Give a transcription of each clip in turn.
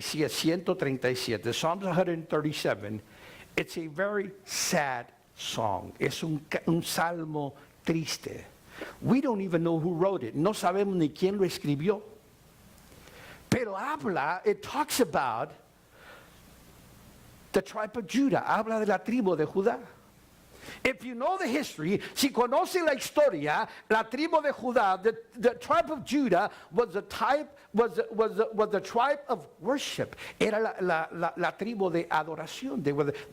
137, Psalms 137, it's a very sad song. Es un salmo triste. We don't even know who wrote it. No sabemos ni quién lo escribió. Pero it talks about the tribe of Judah. Habla de la tribu de Judá. If you know the history, si conoce la historia, la tribu de Judá, the tribe of Judah was the tribe of worship. Era la tribu de adoración. They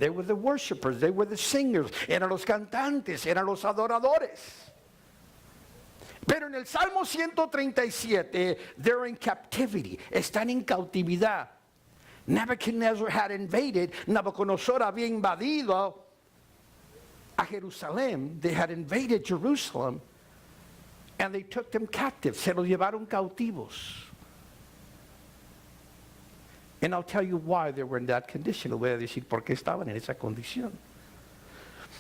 were the worshipers. They were the singers. Eran los cantantes. Eran los adoradores. Pero en el Salmo 137, they're in captivity. Están en cautividad. Nebuchadnezzar had invaded. Nabucodonosor había invadido a Jerusalén. They had invaded Jerusalem, and they took them captive. Se los llevaron cautivos. And I'll tell you why they were in that condition. Le voy a decir por qué estaban en esa condición.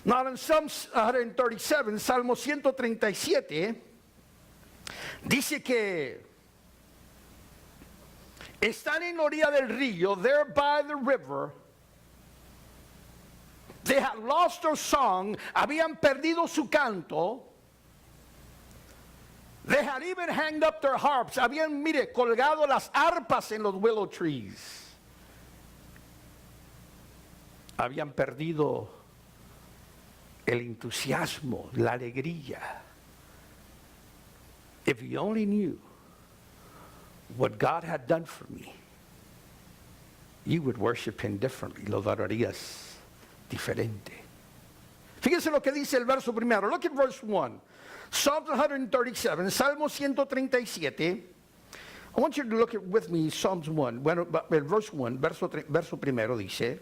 Now in Psalm 137, Salmo 137, dice que están en la orilla del río, there by the river. They had lost their song, habían perdido su canto. They had even hanged up their harps, habían, colgado las arpas en los willow trees. Habían perdido el entusiasmo, la alegría. If you only knew what God had done for me, you would worship Him differently. Lo adorarías diferente. Fíjense lo que dice el verso primero. Look at verse 1. Psalm 137, Salmo 137. I want you to look at with me Psalms 1. Bueno, verse 1, verso primero dice,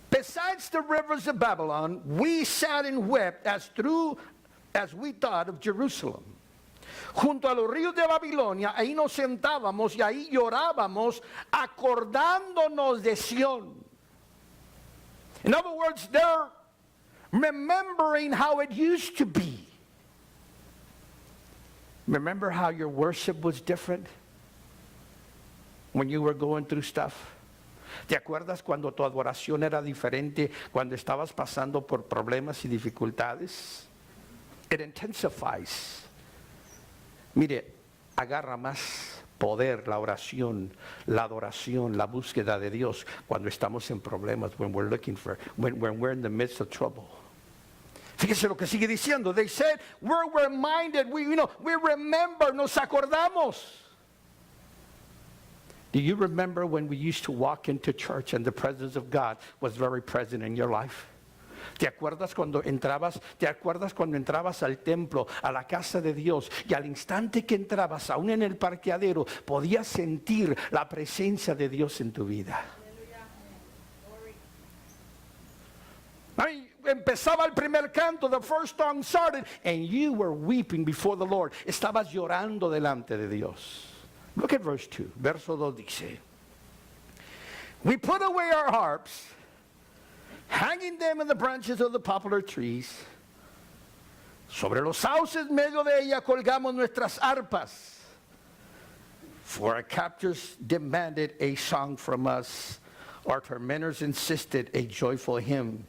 besides the rivers of Babylon, we sat and wept as we thought of Jerusalem. Junto a los ríos de Babilonia, ahí nos sentábamos y ahí llorábamos, acordándonos de Sión. In other words, they're remembering how it used to be. Remember how your worship was different when you were going through stuff? ¿Te acuerdas cuando tu adoración era diferente, cuando estabas pasando por problemas y dificultades? It intensifies. Mire, agarra más poder la oración, la adoración, la búsqueda de Dios cuando estamos en problemas, when we're in the midst of trouble. Fíjese lo que sigue diciendo. They said, we're reminded, we remember, nos acordamos. Do you remember when we used to walk into church and the presence of God was very present in your life? ¿Te acuerdas cuando entrabas al templo, a la casa de Dios, y al instante que entrabas, aún en el parqueadero, podías sentir la presencia de Dios en tu vida? Ahí empezaba el primer canto, the first song started, and you were weeping before the Lord. Estabas llorando delante de Dios. Look at verse 2. Verso 2 dice, we put away our harps, hanging them in the branches of the poplar trees. Sobre los sauces medio de ella colgamos nuestras arpas. For our captors demanded a song from us. Our tormentors insisted a joyful hymn.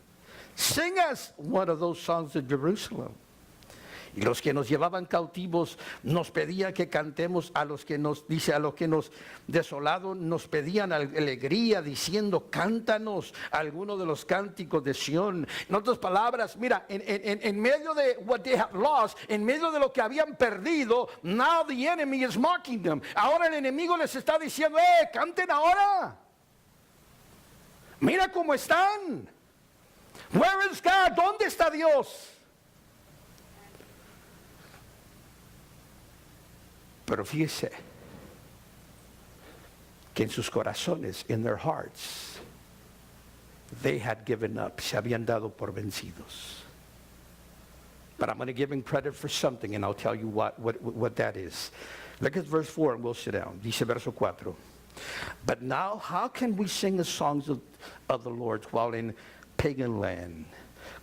Sing us one of those songs of Jerusalem. Y los que nos llevaban cautivos nos pedían que cantemos, a los que nos desolados nos pedían alegría, diciendo, cántanos alguno de los cánticos de Sión. En otras palabras, mira, en medio de what they have lost, en medio de lo que habían perdido, now the enemy is mocking them. Ahora el enemigo les está diciendo, canten ahora. Mira cómo están. Where is God? ¿Dónde está Dios? Pero fíjese que en sus corazones, in their hearts, they had given up. Se habían dado por vencidos. But I'm going to give him credit for something, and I'll tell you what that is. Look at verse 4, and we'll sit down. Dice verso 4. But now, how can we sing the songs of the Lord while in pagan land?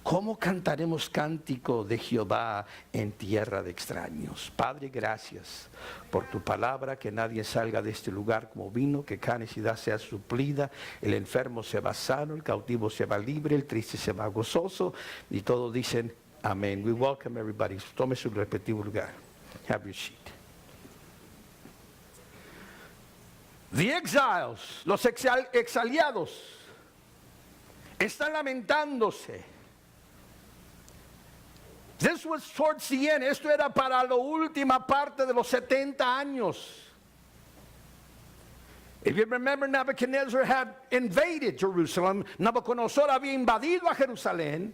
¿Cómo cantaremos cántico de Jehová en tierra de extraños? Padre, gracias por tu palabra, que nadie salga de este lugar como vino, que cada necesidad sea suplida, el enfermo se va sano, el cautivo se va libre, el triste se va gozoso, y todos dicen amén. We welcome everybody. Tome su respectivo lugar. Have your seat. The exiles, los exaliados, están lamentándose. This was towards the end. Esto era para la última parte de los 70 años. If you remember, Nebuchadnezzar had invaded Jerusalem. Nabucodonosor había invadido a Jerusalén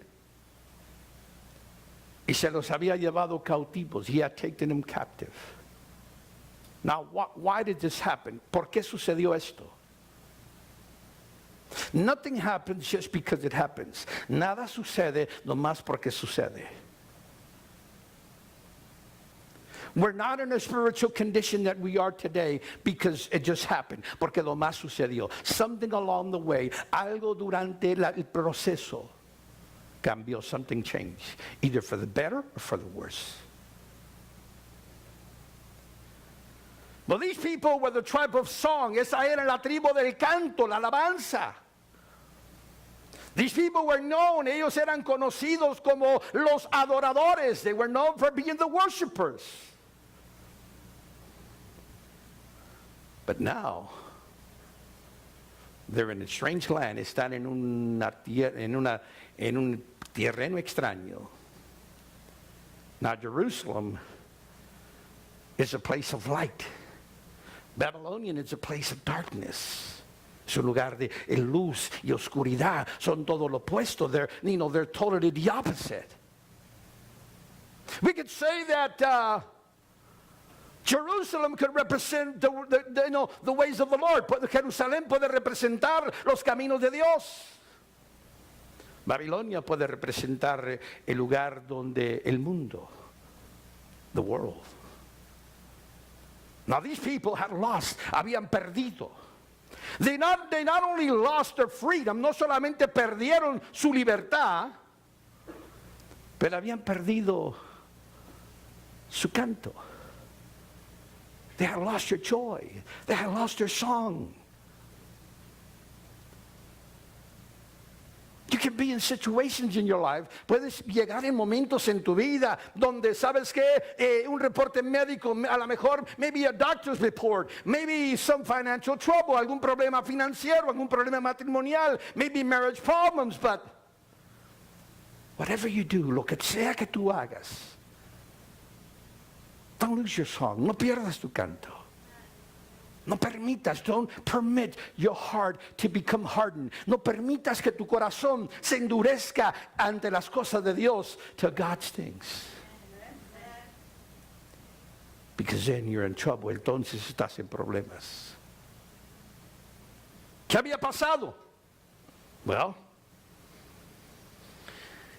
y se los había llevado cautivos. He had taken them captive. Now, why did this happen? ¿Por qué sucedió esto? Nothing happens just because it happens. Nada sucede nomás porque sucede. We're not in a spiritual condition that we are today because it just happened, porque lo más sucedió. Something along the way, algo durante el proceso cambió, something changed, either for the better or for the worse. Well, these people were the tribe of song. Esa era la tribu del canto, la alabanza. These people were known, ellos eran conocidos como los adoradores. They were known for being the worshipers. But now, they're in a strange land. Están en un terreno extraño. Now, Jerusalem is a place of light. Babylonian is a place of darkness. Es un lugar de luz y oscuridad. Son todo lo opuesto. They're totally the opposite. We could say that Jerusalem could represent the ways of the Lord. Jerusalén puede representar los caminos de Dios. Babilonia puede representar el lugar donde el mundo, the world. Now these people had lost, habían perdido. They not only lost their freedom, no solamente perdieron su libertad, pero habían perdido su canto. They had lost their joy. They had lost their song. You can be in situations in your life. Puedes llegar en momentos en tu vida donde, ¿sabes qué? Un reporte médico, a lo mejor, maybe a doctor's report, maybe some financial trouble, algún problema financiero, algún problema matrimonial, maybe marriage problems, but whatever you do, lo que sea que tú hagas, don't lose your song. No pierdas tu canto. No permitas, don't permit your heart to become hardened. No permitas que tu corazón se endurezca ante las cosas de Dios, to God's things. Because then you're in trouble. Entonces estás en problemas. ¿Qué había pasado? Well,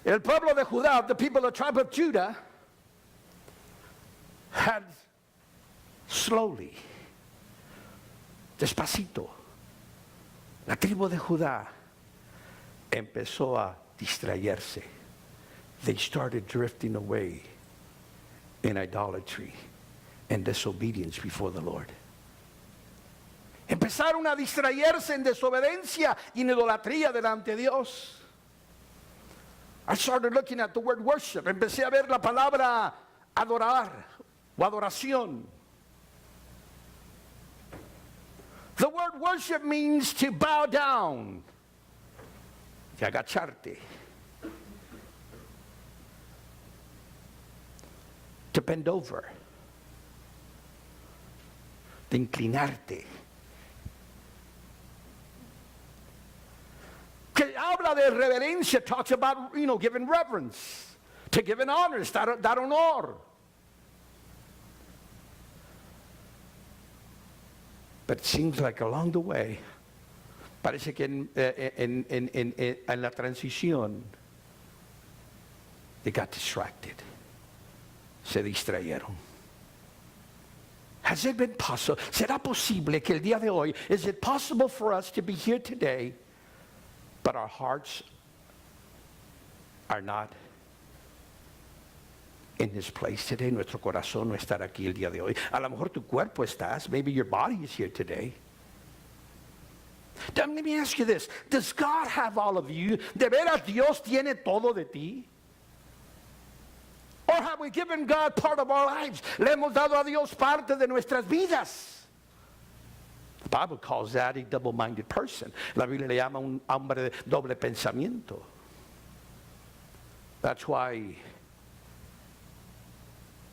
el pueblo de Judá, the people of the tribe of Judah, had slowly, despacito, la tribu de Judá empezó a distraerse. They started drifting away in idolatry and disobedience before the Lord. Empezaron a distraerse en desobediencia y en idolatría delante de Dios. I started looking at the word worship. Empecé a ver la palabra adorar o adoración. The word worship means to bow down, de agacharte, to bend over, de inclinarte. Que habla de reverencia, talks about, giving reverence, to give an honor, dar honor. But it seems like along the way, parece que en la transición, they got distracted. Se distrayeron. Has it been possible? ¿Será posible que el día de hoy, is it possible for us to be here today, but our hearts are not in this place today. Nuestro corazón no está aquí el día de hoy. A lo mejor tu cuerpo estás. Maybe your body is here today. Let me ask you this. Does God have all of you? ¿De veras Dios tiene todo de ti? Or have we given God part of our lives? Le hemos dado a Dios parte de nuestras vidas. The Bible calls that a double-minded person. La Biblia le llama un hombre de doble pensamiento. That's why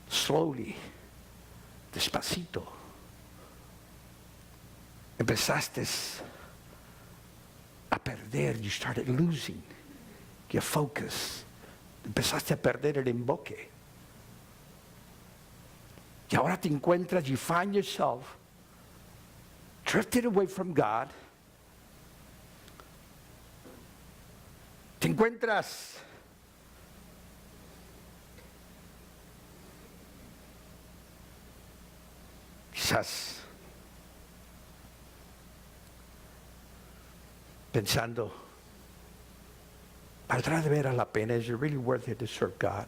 slowly, despacito, empezaste a perder. You started losing your focus. Empezaste a perder el enfoque. Y ahora te encuentras, you find yourself drifted away from God. Te encuentras quizás pensando, ¿valdrá de veras la pena? Is it really worth it to serve God?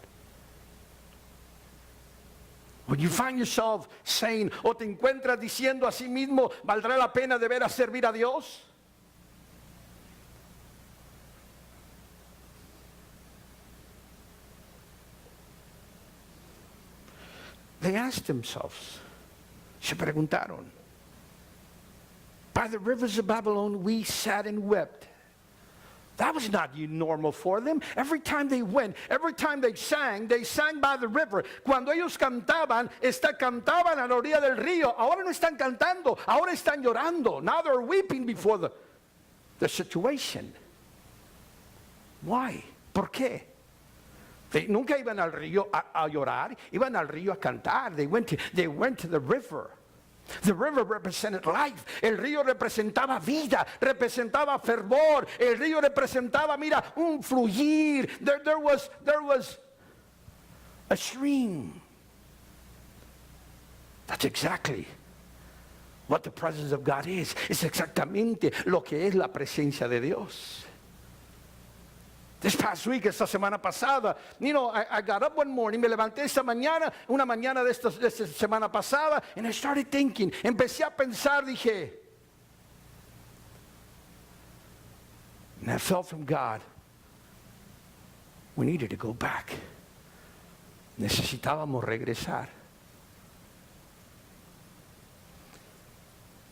When you find yourself saying, o te encuentras diciendo a sí mismo, ¿valdrá la pena de veras servir a Dios? They asked themselves, se preguntaron, by the rivers of Babylon we sat and wept. That was not normal for them. Every time they went, every time they sang by the river. Cuando ellos cantaban a la orilla del río. Ahora no están cantando, ahora están llorando. Now they're weeping before the situation. Why? ¿Por qué? Nunca iban al río a llorar, iban al río a cantar. They went to the river. The river represented life. El río representaba vida, representaba fervor. El río representaba, mira, un fluir. There was a stream. That's exactly what the presence of God is. Es exactamente lo que es la presencia de Dios. This past week, esta semana pasada, I got up one morning, me levanté esta mañana, una mañana de esta semana pasada, and I started thinking, empecé a pensar, dije, and I felt from God, we needed to go back. Necesitábamos regresar.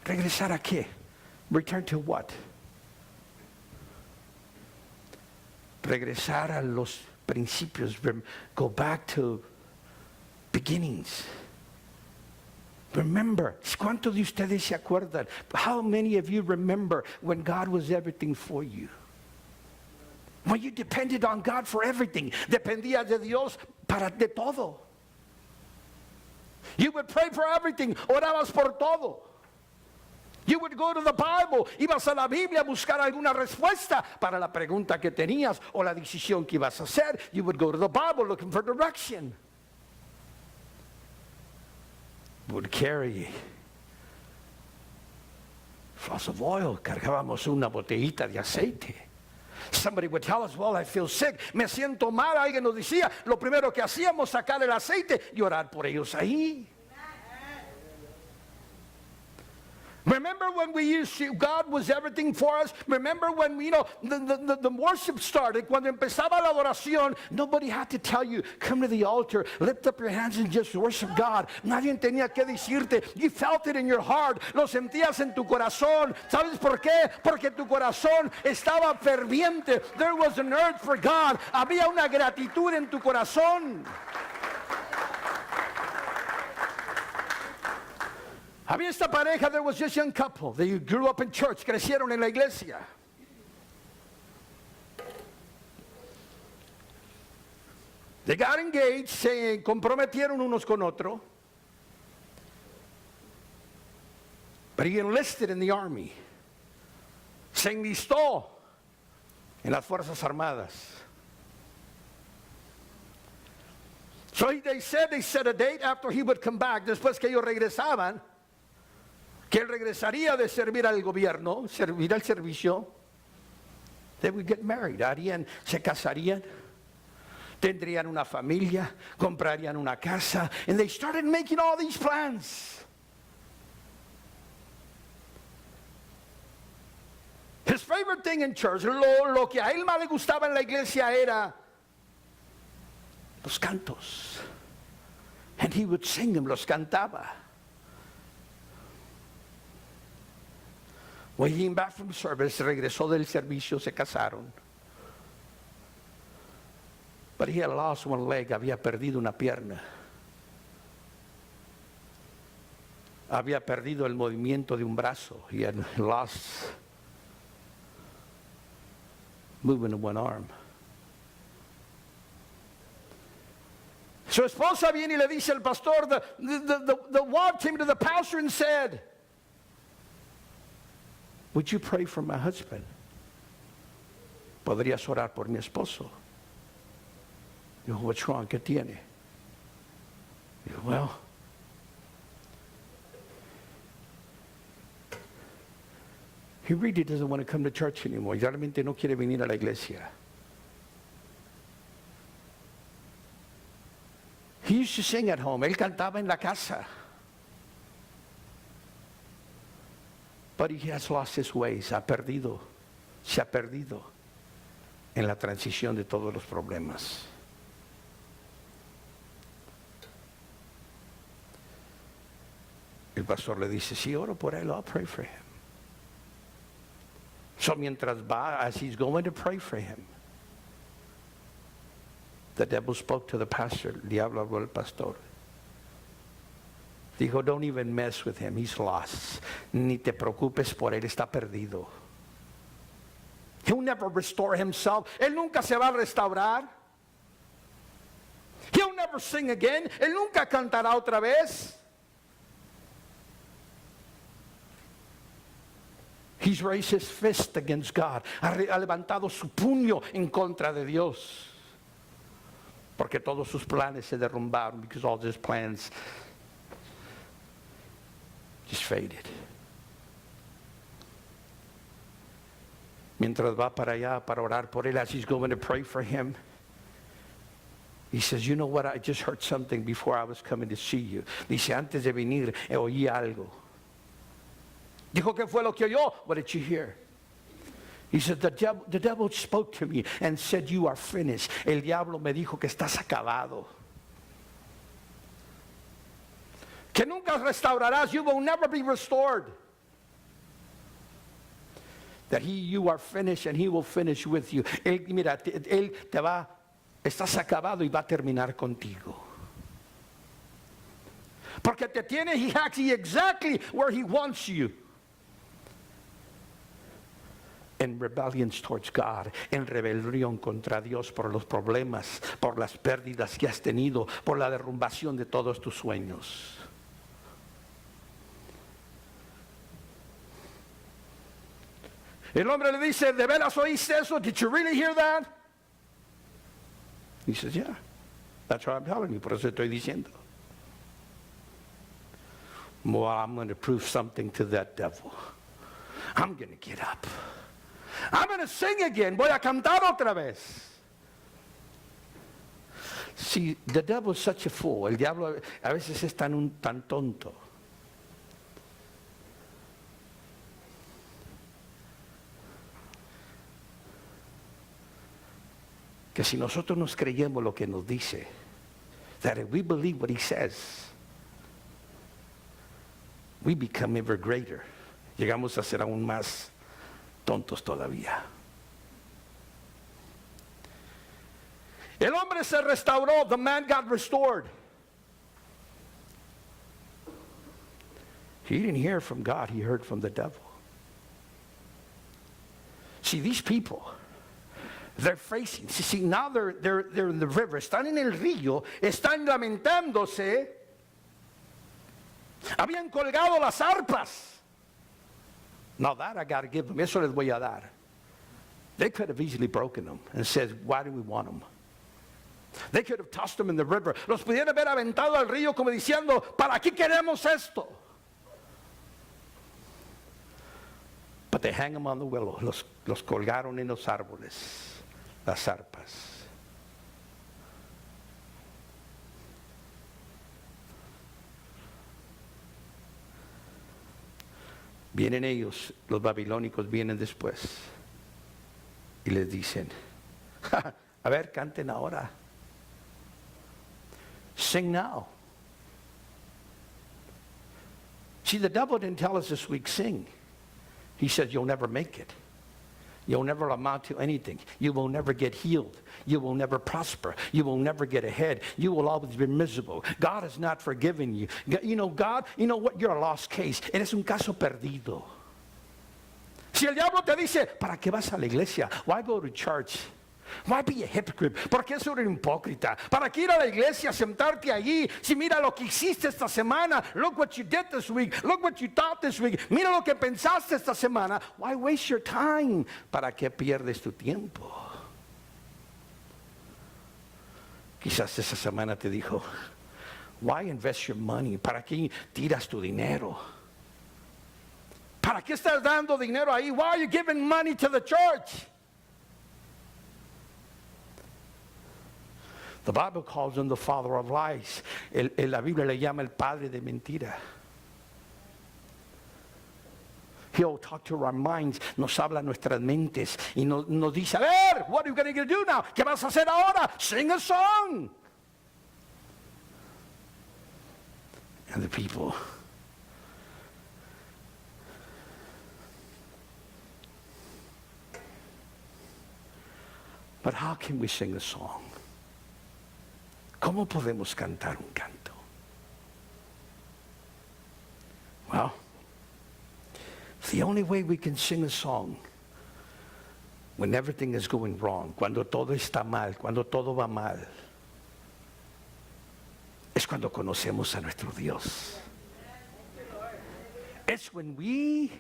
¿Regresar a qué? Return to what? Regresar a los principios. Go back to beginnings. Remember. ¿Cuántos de ustedes se acuerdan? How many of you remember when God was everything for you? When you depended on God for everything. Dependías de Dios de todo. You would pray for everything. Orabas por todo. You would go to the Bible, ibas a la Biblia a buscar alguna respuesta para la pregunta que tenías o la decisión que ibas a hacer. You would go to the Bible looking for direction. Would carry flask of oil, cargábamos una botellita de aceite. Somebody would tell us, well, I feel sick, me siento mal. Alguien nos decía, lo primero que hacíamos, sacar el aceite y orar por ellos ahí. Remember when we used to, God was everything for us? Remember when, the worship started, cuando empezaba la adoración, nobody had to tell you, come to the altar, lift up your hands and just worship God. Nadie tenía que decirte. You felt it in your heart. Lo sentías en tu corazón. ¿Sabes por qué? Porque tu corazón estaba ferviente. There was an urge for God. Había una gratitud en tu corazón. Había esta pareja, there was this young couple. They grew up in church, crecieron en la iglesia. They got engaged, se comprometieron unos con otro. But he enlisted in the army. Se enlistó en las Fuerzas Armadas. So they set a date after he would come back. Después que ellos regresaban, que él regresaría de servir al gobierno, servir al servicio, they would get married. Se casarían. tendrían una familia, comprarían una casa, and they started making all these plans. His favorite thing in church, lo que a él más le gustaba en la iglesia era los cantos. And he would sing them, los cantaba. When he came back from service, regresó del servicio, se casaron. But he had lost one leg, había perdido una pierna. Había perdido el movimiento de un brazo. He had lost movement of one arm. Su esposa viene y le dice al pastor, the wife came to the pastor and said, would you pray for my husband? ¿Podrías orar por mi esposo? Dijo, what's wrong? ¿Qué tiene? Dijo, well, he really doesn't want to come to church anymore. Realmente no quiere venir a la iglesia. He used to sing at home. Él cantaba en la casa. But he has lost his ways. Se ha perdido en la transición de todos los problemas. El pastor le dice, sí, oro por él, I'll pray for him. So mientras va, as he's going to pray for him, the devil spoke to the pastor. El diablo habló al pastor. Dijo, don't even mess with him, he's lost. Ni te preocupes por él, está perdido. He'll never restore himself. Él nunca se va a restaurar. He'll never sing again. Él nunca cantará otra vez. He's raised his fist against God. Ha levantado su puño en contra de Dios. Porque todos sus planes se derrumbaron. Because all his plans just faded. Mientras va para allá para orar por él, as he's going to pray for him, he says, you know what, I just heard something before I was coming to see you. Dice, antes de venir, oí algo. Dijo, ¿qué fue lo que oyó? What did you hear? He said, the devil spoke to me and said, you are finished. El diablo me dijo que estás acabado. Que nunca restaurarás. You will never be restored. That you are finished and he will finish with you. Él, mira, él te va, estás acabado y va a terminar contigo. Porque te tiene, he has you exactly where he wants you. En rebellion towards God, en rebelión contra Dios por los problemas, por las pérdidas que has tenido, por la derrumbación de todos tus sueños. El hombre le dice, ¿de veras oíste eso? Did you really hear that? He says, yeah, that's what I'm telling you, por eso estoy diciendo. Well, I'm going to prove something to that devil. I'm going to get up. I'm going to sing again. Voy a cantar otra vez. See, the devil is such a fool. El diablo a veces es tan tonto. Que si nosotros nos creyemos lo que nos dice, that if we believe what he says, we become ever greater. Llegamos a ser aún más tontos todavía. El hombre se restauró. The man got restored. He didn't hear from God. He heard from the devil. See, these people, they're facing. See, now they're in the river. Están en el río. Están lamentándose. Habían colgado las arpas. Now that I got to give them. Eso les voy a dar. They could have easily broken them and said, why do we want them? They could have tossed them in the river. Los pudieron haber aventado al río como diciendo, ¿para qué queremos esto? But they hang them on the willow. Los colgaron en los árboles, las arpas. Vienen ellos, los babilónicos vienen después y les dicen, a ver, canten ahora. Sing now. See, the devil didn't tell us this week, sing. He said, you'll never make it. You'll never amount to anything. You will never get healed. You will never prosper. You will never get ahead. You will always be miserable. God has not forgiven you. You know, God, you know what? You're a lost case. Eres un caso perdido. Si el diablo te dice, ¿para qué vas a la iglesia? Why go to church? Why be a hypocrite? ¿Por qué ser un hipócrita? ¿Para qué ir a la iglesia, sentarte allí? Si mira lo que hiciste esta semana. Look what you did this week. Look what you thought this week. Mira lo que pensaste esta semana. Why waste your time? ¿Para qué pierdes tu tiempo? Quizás esa semana te dijo, why invest your money? ¿Para qué tiras tu dinero? ¿Para qué estás dando dinero ahí? Why are you giving money to the church? The Bible calls him the father of lies. La Biblia le llama el padre de mentira. He'll talk to our minds, nos habla a nuestras mentes y nos dice, a ver, what are you going to do now? ¿Qué vas a hacer ahora? Sing a song. And the people, but how can we sing a song? ¿Cómo podemos cantar un canto? Well, the only way we can sing a song when everything is going wrong, cuando todo está mal, cuando todo va mal, es cuando conocemos a nuestro Dios. It's when we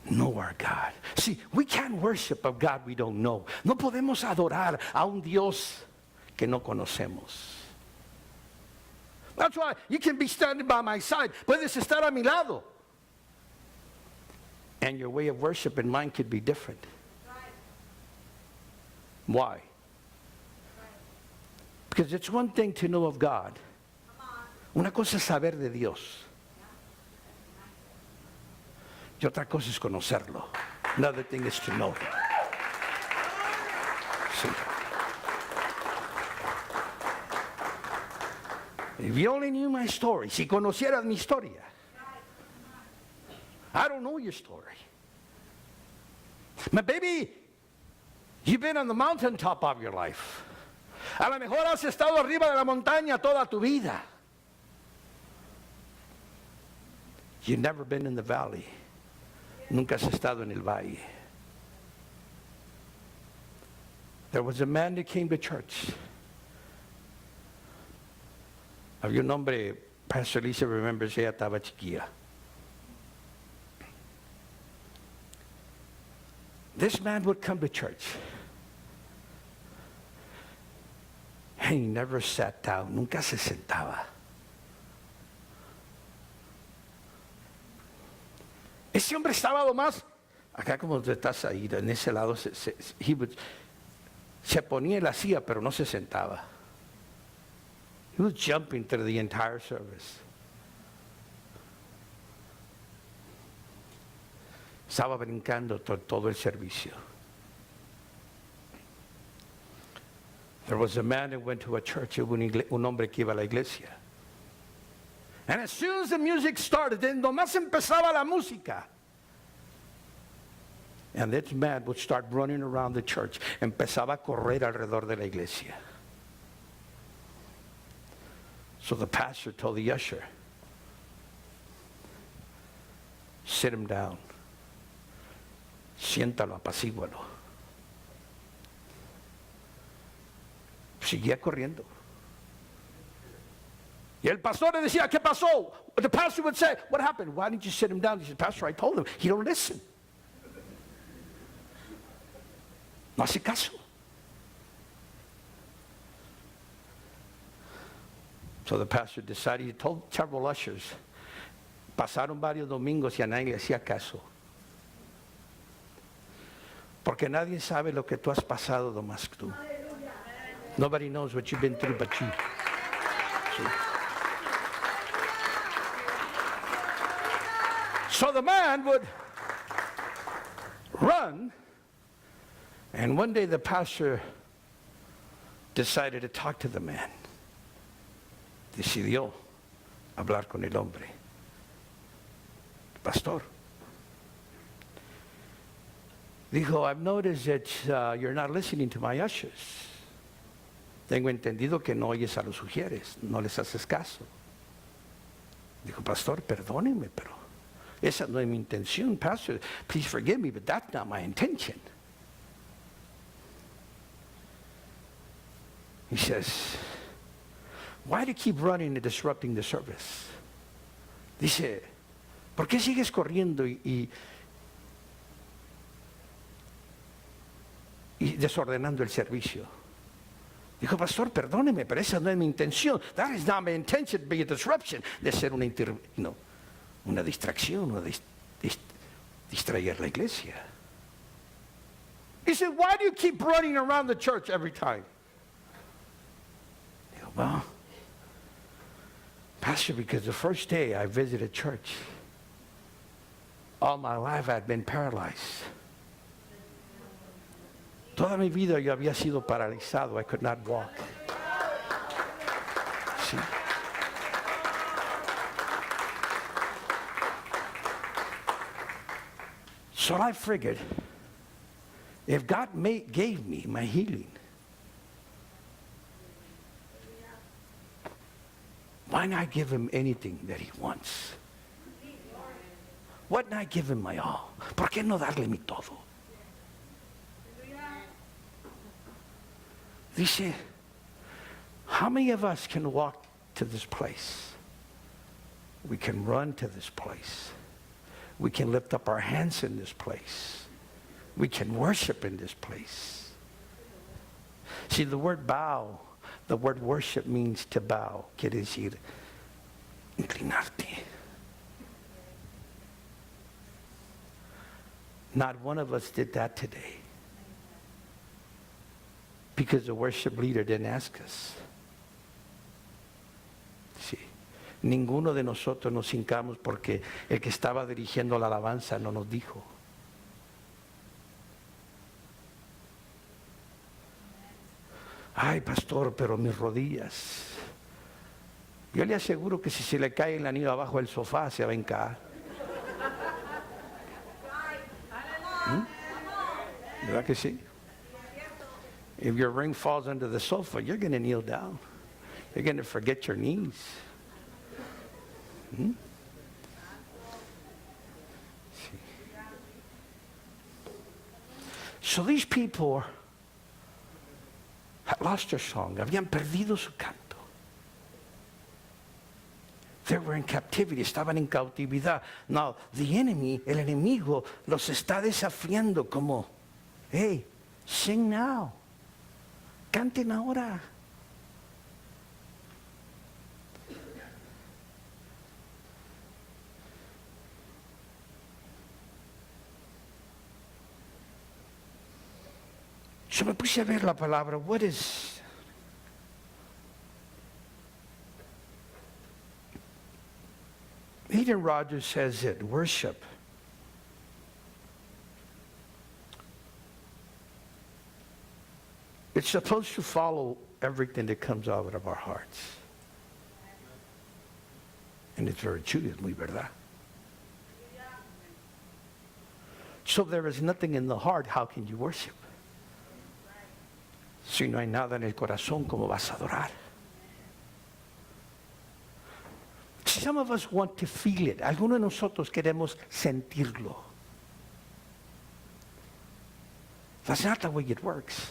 know our God. See, we can't worship a God we don't know. No podemos adorar a un Dios que no conocemos. That's why you can be standing by my side. Puedes estar a mi lado. And your way of worship and mine could be different. Right. Why? Right. Because it's one thing to know of God. Una cosa es saber de Dios. Y otra cosa es conocerlo. Another thing is to know Him. See? If you only knew my story, si conocieras mi historia. I don't know your story. But baby, you've been on the mountaintop of your life. A lo mejor has estado arriba de la montaña toda tu vida. You've never been in the valley. Nunca has estado en el valle. There was a man that came to church. Había un hombre, Pastor Lisa remembers, ella estaba chiquilla. This man would come to church. And he never sat down. Nunca se sentaba. Ese hombre estaba lo más, acá como tú estás ahí, en ese lado, se ponía en la silla, pero no se sentaba. He was jumping through the entire service. Estaba brincando todo el servicio. There was a man who went to a church, un hombre que iba a la iglesia. And as soon as the music started, nomás empezaba la música. And this man would start running around the church. Empezaba a correr alrededor de la iglesia. So the pastor told the usher, sit him down. Siéntalo, apacígualo. Seguía corriendo. Y el pastor le decía, ¿qué pasó? The pastor would say, what happened? Why didn't you sit him down? He said, Pastor, I told him. He don't listen. No hace caso. So the pastor decided, he told several ushers. Pasaron varios domingos y a nadie le hacía caso. Porque nadie sabe lo que tú has pasado más que tú. Nobody knows what you've been through but you. See? So the man would run, and one day the pastor decided to talk to the man. Decidió hablar con el hombre. Pastor. Dijo, I've noticed that you're not listening to my ushers. Tengo entendido que no oyes a los ujieres, no les haces caso. Dijo, pastor, perdóneme, pero esa no es mi intención. Pastor, please forgive me, but that's not my intention. He says, why do you keep running and disrupting the service? Dice, ¿por qué sigues corriendo y desordenando el servicio? Dijo, pastor, perdóneme, pero esa no es mi intención. That is not my intention to be a disruption. De ser una distracción, o distraer la iglesia. He said, why do you keep running around the church every time? Dijo, well, Pastor, because the first day I visited church, all my life I'd been paralyzed. Toda mi vida yo había sido paralizado. I could not walk. Sí. So I figured, if God gave me my healing, why not give him anything that he wants? Why not give him my all? ¿Por qué no darle mi todo? Dice, how many of us can walk to this place? We can run to this place. We can lift up our hands in this place. We can worship in this place. See, the word bow, the word worship means to bow. Quiere decir inclinarte. Not one of us did that today. Because the worship leader didn't ask us. Sí. Ninguno de nosotros nos hincamos porque el que estaba dirigiendo la alabanza no nos dijo. Ay, pastor, pero mis rodillas. Yo le aseguro que si se le cae el anillo abajo del sofá, se va a hincar. ¿Verdad que sí? If your ring falls under the sofa, you're going to kneel down. You're going to forget your knees. So these people had lost their song. Habían perdido su canto. They were in captivity. Estaban en cautividad. Now, the enemy, el enemigo, los está desafiando como, hey, sing now. Canten ahora. Yo me puse a ver la palabra. What is... Eden Rogers says it, worship. It's supposed to follow everything that comes out of our hearts. And it's very true, es muy verdad. So if there is nothing in the heart, how can you worship? Si no hay nada en el corazón, ¿cómo vas a adorar? Some of us want to feel it. Algunos de nosotros queremos sentirlo. That's not the way it works.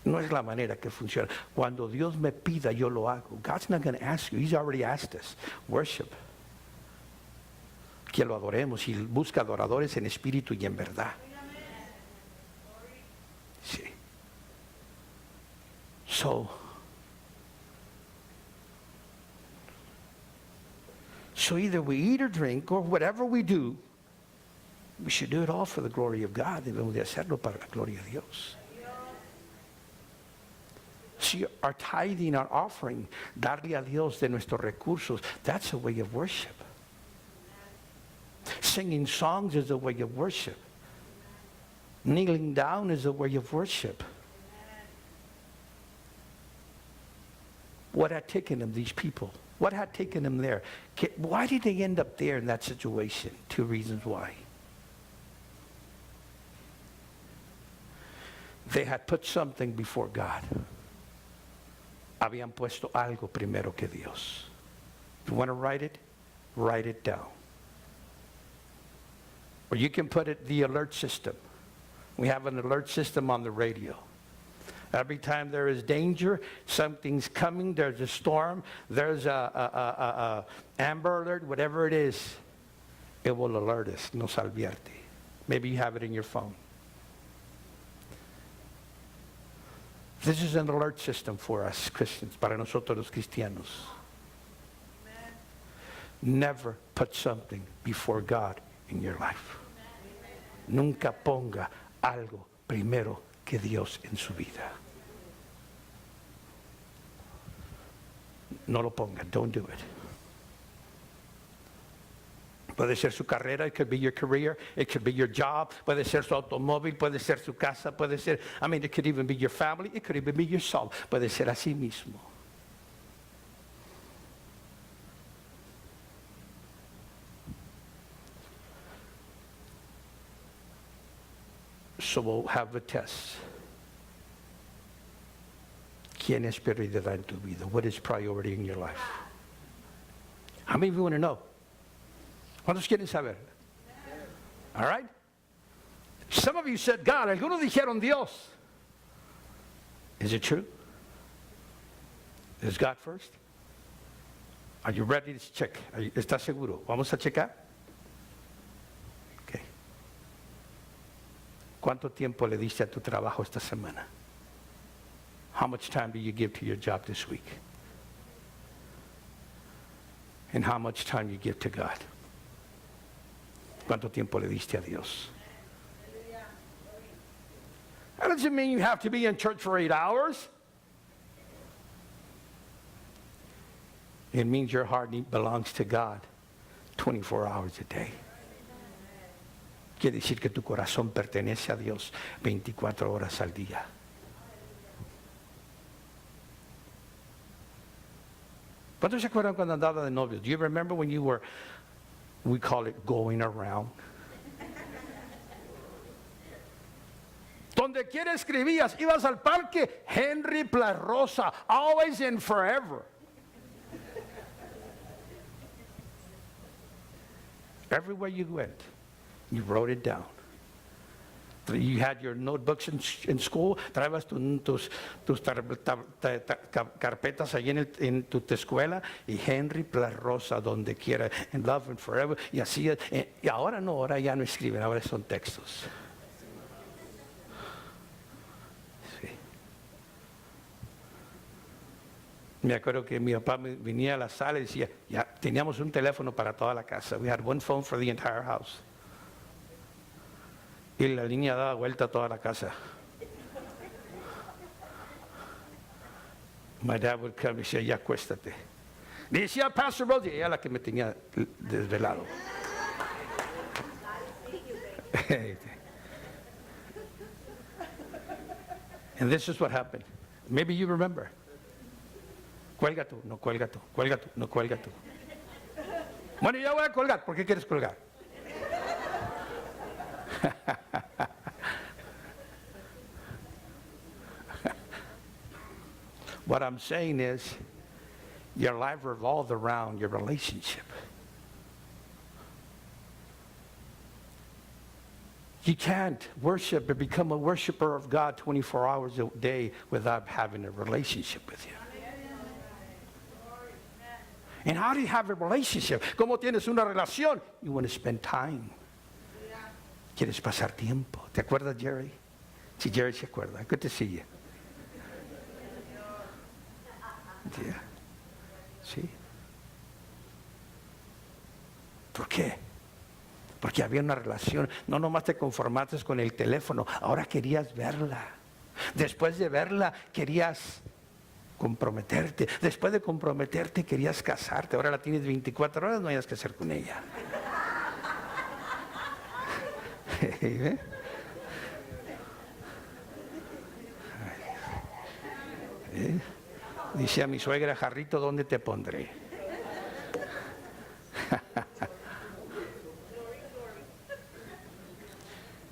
No es la manera que funciona. Cuando Dios me pida, yo lo hago. God's not going to ask you. He's already asked us. Worship. Que lo adoremos y busca adoradores en espíritu y en verdad. Sí. So either we eat or drink or whatever we do, we should do it all for the glory of God. Debemos de hacerlo para la gloria de Dios. See, our tithing, our offering, darle a Dios de nuestros recursos, that's a way of worship. Singing songs is a way of worship. Kneeling down is a way of worship. What had taken them, these people? What had taken them there? Why did they end up there in that situation? Two reasons why. They had put something before God. Habían puesto algo primero que Dios. You want to write it? Write it down. Or you can put it the alert system. We have an alert system on the radio. Every time there is danger, something's coming, there's a storm, there's a Amber Alert, whatever it is, it will alert us, nos advierte. Maybe you have it in your phone. This is an alert system for us Christians, para nosotros los cristianos. Amen. Never put something before God in your life. Amen. Nunca ponga algo primero que Dios en su vida. No lo ponga, don't do it. Puede ser su carrera, it could be your career, it could be your job, puede ser su automóvil, puede ser su casa, puede ser, it could even be your family, it could even be your soul, puede ser así mismo. So we'll have a test. ¿Quién es prioridad en tu vida? What is priority in your life? How many of you want to know? ¿Cuántos quieren saber? All right? Some of you said God. Algunos dijeron Dios. Is it true? Is God first? Are you ready to check? ¿Estás seguro? ¿Vamos a checar? Okay. ¿Cuánto tiempo le diste a tu trabajo esta semana? How much time do you give to your job this week? And how much time you give to God? ¿Cuánto tiempo le diste a Dios? That doesn't mean you have to be in church for 8 hours. It means your heart belongs to God 24 hours a day. Quiere decir que tu corazón pertenece a Dios 24 horas al día. ¿Cuántos se acuerdan cuando andaba de novios? Do you remember when you were, we call it going around? Donde quiera escribías, ibas al parque, Henry plus Rosa, always and forever. Everywhere you went, you wrote it down. You had your notebooks in school, traebas tus carpetas ahí en tu escuela, y Henry plus Rosa, donde quiera, and love and forever, y así. Y ahora no, ahora ya no escriben, ahora son textos. Sí. Me acuerdo que mi papá venía a la sala y decía, ya teníamos un teléfono para toda la casa. We had one phone for the entire house. Y la línea daba vuelta a toda la casa. My dad would come y decía, ya acuéstate. Decía Pastor Rosie, ella la que me tenía desvelado. And this is what happened. Maybe you remember. Cuelga tú, no cuelga tú, cuelga tú, no cuelga tú. Bueno, ya voy a colgar. ¿Por qué quieres colgar? What I'm saying is, your life revolves around your relationship. You can't worship and become a worshiper of God 24 hours a day without having a relationship with Him. And how do you have a relationship? ¿Cómo tienes una relación? You want to spend time. Quieres pasar tiempo. ¿Te acuerdas, Jerry? Sí, Jerry se acuerda. Good to see you. Yeah. ¿Sí? ¿Por qué? Porque había una relación. No nomás te conformaste con el teléfono, ahora querías verla. Después de verla, querías comprometerte. Después de comprometerte, querías casarte. Ahora la tienes 24 horas, no hayas que hacer con ella. Amen. Dice a mi suegra, jarrito, ¿dónde te pondré?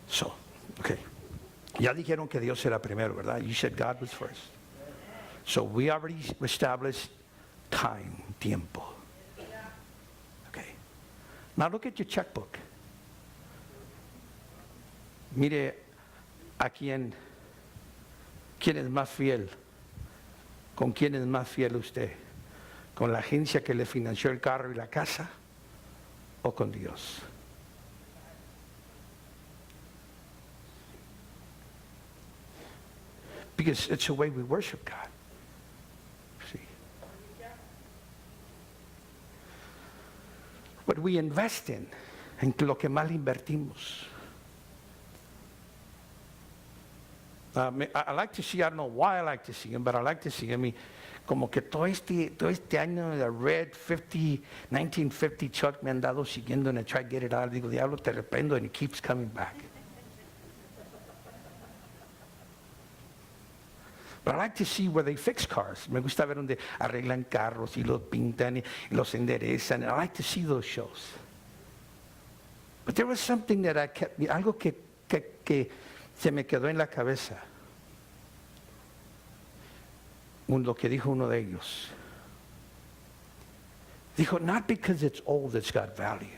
So, okay. Ya dijeron que Dios era primero, ¿verdad? You said God was first. So we already established time, tiempo. Okay. Now look at your checkbook. Mire a quién es más fiel. ¿Con quién es más fiel usted? ¿Con la agencia que le financió el carro y la casa? ¿O con Dios? Because it's the way we worship God. See? What we invest in, en lo que más invertimos. I like to see, I don't know why I like to see him, but I like to see him. Como que todo este año the red 1950 truck me han dado siguiendo and I try to get it out. Digo, diablo, te reprendo, and it keeps coming back. But I like to see where they fix cars. Me gusta ver donde arreglan carros y los pintan y los enderezan. I like to see those shows. But there was something that I kept, algo que se me quedó en la cabeza. Lo que dijo uno de ellos. Dijo, not because it's old it's got value.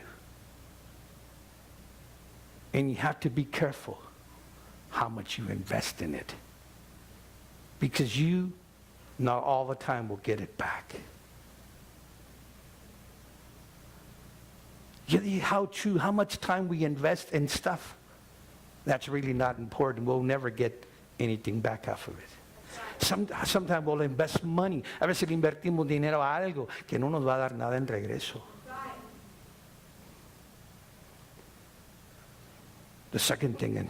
And you have to be careful how much you invest in it. Because you, not all the time, will get it back. How much time we invest in stuff, that's really not important. We'll never get anything back off of it. Sometimes we'll invest money. A veces le invertimos dinero a algo que no nos va a dar nada en regreso. The second thing, and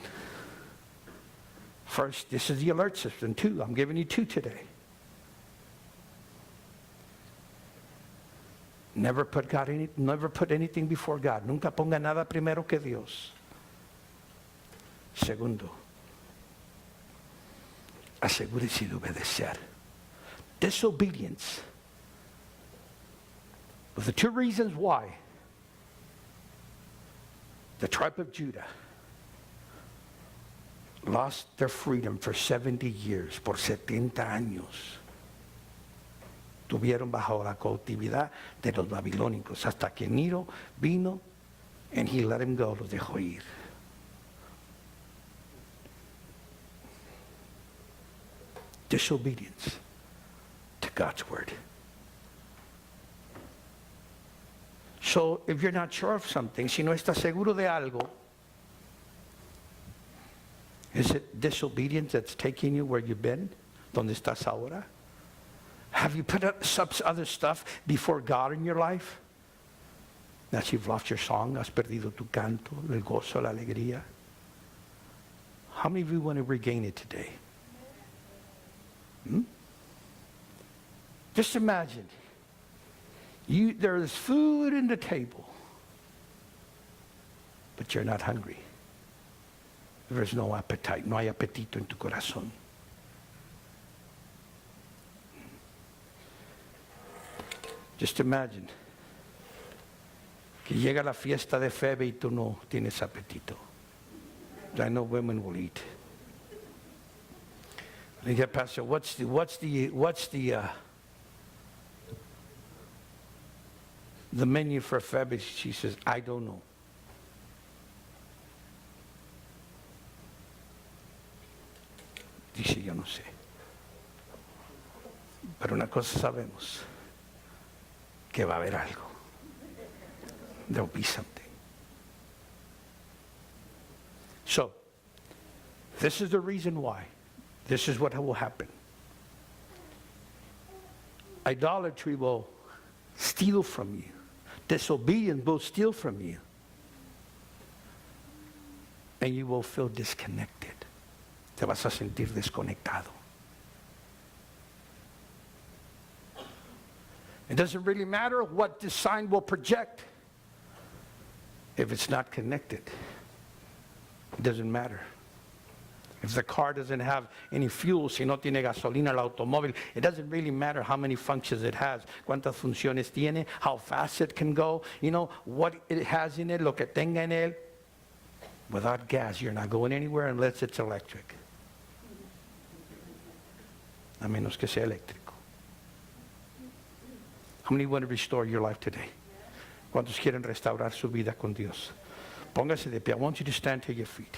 first, this is the alert system. 2, I'm giving you 2 today. Never put anything before God. Nunca ponga nada primero que Dios. Segundo, asegúrese de obedecer. Disobedience. But the 2 reasons why the tribe of Judah lost their freedom for 70 years, por 70 años. Tuvieron bajo la cautividad de los babilónicos hasta que Nero vino and he let him go, los dejó ir. Disobedience to God's word. So if you're not sure of something, si no estás seguro de algo, is it disobedience that's taking you where you've been? ¿Dónde estás ahora? Have you put up some other stuff before God in your life? That you've lost your song, has perdido tu canto, el gozo, la alegría. How many of you want to regain it today? Just imagine, there's food in the table, but you're not hungry. There's no appetite, no hay apetito en tu corazón. Just imagine que llega la fiesta de Febe y tú no tienes apetito. I know women will eat. They get, Pastor, what's the menu for Febe? She says, I don't know. Dice, yo no sé. Pero una cosa sabemos, que va a haber algo. There will be something. So, this is the reason why. This is what will happen. Idolatry will steal from you. Disobedience will steal from you. And you will feel disconnected. Te vas a sentir desconectado. It doesn't really matter what the sign will project if it's not connected It doesn't matter. If the car doesn't have any fuel, si no tiene gasolina el automóvil, it doesn't really matter how many functions it has, cuántas funciones tiene, how fast it can go, what it has in it, lo que tenga en él. Without gas, you're not going anywhere unless it's electric. A menos que sea eléctrico. How many want to restore your life today? ¿Cuántos quieren restaurar su vida con Dios? Póngase de pie. I want you to stand to your feet.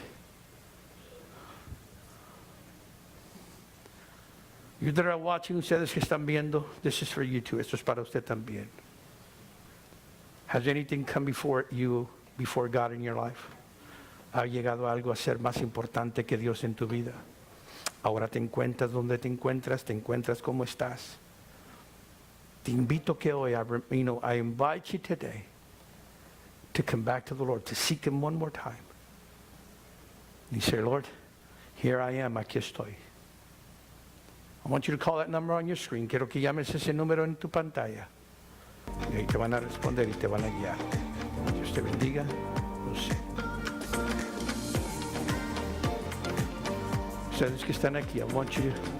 You that are watching, ustedes que están viendo, this is for you too. Esto es para usted también. Has anything come before you, before God in your life? ¿Ha llegado algo a ser más importante que Dios en tu vida? Ahora te encuentras donde te encuentras cómo estás. Te invito que hoy, I invite you today to come back to the Lord, to seek Him one more time. And you say, Lord, here I am, aquí estoy. I want you to call that number on your screen. Quiero que llames ese número en tu pantalla. Y ahí te van a responder y te van a guiar. Dios te bendiga. No sé. Ustedes que están aquí, I want you to